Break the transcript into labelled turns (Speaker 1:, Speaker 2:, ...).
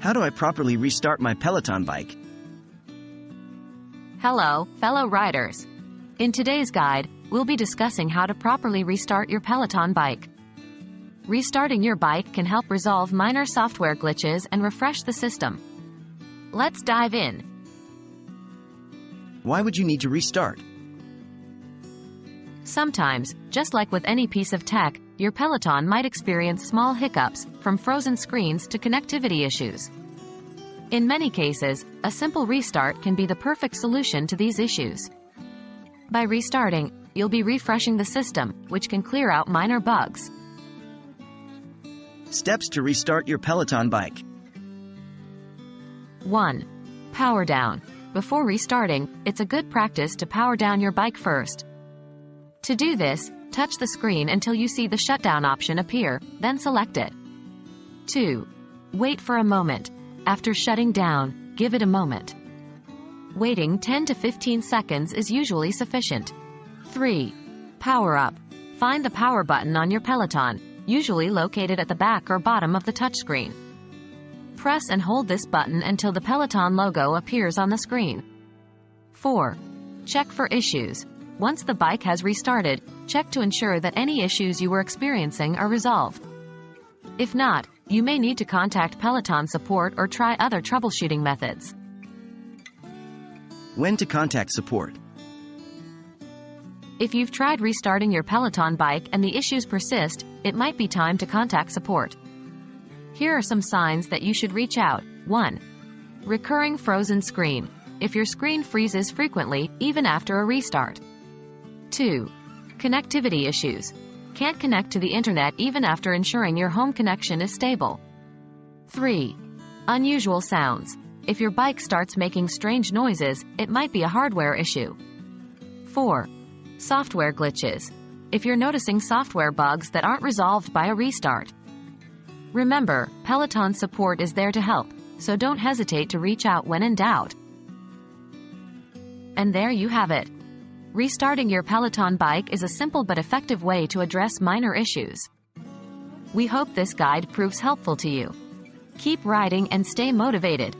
Speaker 1: How do I properly restart my Peloton bike?
Speaker 2: Hello, fellow riders. In today's guide, we'll be discussing how to properly restart your Peloton bike. Restarting your bike can help resolve minor software glitches and refresh the system. Let's dive in.
Speaker 1: Why would you need to restart?
Speaker 2: Sometimes, just like with any piece of tech, your Peloton might experience small hiccups, from frozen screens to connectivity issues. In many cases, a simple restart can be the perfect solution to these issues. By restarting, you'll be refreshing the system, which can clear out minor bugs.
Speaker 1: Steps to restart your Peloton bike.
Speaker 2: 1. Power down. Before restarting, it's a good practice to power down your bike first. To do this, touch the screen until you see the shutdown option appear, then select it. 2. Wait for a moment. After shutting down, give it a moment. Waiting 10 to 15 seconds is usually sufficient. 3. Power up. Find the power button on your Peloton, usually located at the back or bottom of the touchscreen. Press and hold this button until the Peloton logo appears on the screen. 4. Check for issues. Once the bike has restarted, check to ensure that any issues you were experiencing are resolved. If not, you may need to contact Peloton support or try other troubleshooting methods.
Speaker 1: When to contact support.
Speaker 2: If you've tried restarting your Peloton bike and the issues persist, it might be time to contact support. Here are some signs that you should reach out. 1. Recurring frozen screen. If your screen freezes frequently, even after a restart. 2. Connectivity issues. Can't connect to the internet even after ensuring your home connection is stable. 3. Unusual sounds. If your bike starts making strange noises, it might be a hardware issue. 4. Software glitches. If you're noticing software bugs that aren't resolved by a restart. Remember, Peloton support is there to help, so don't hesitate to reach out when in doubt. And there you have it. Restarting your Peloton bike is a simple but effective way to address minor issues. We hope this guide proves helpful to you. Keep riding and stay motivated.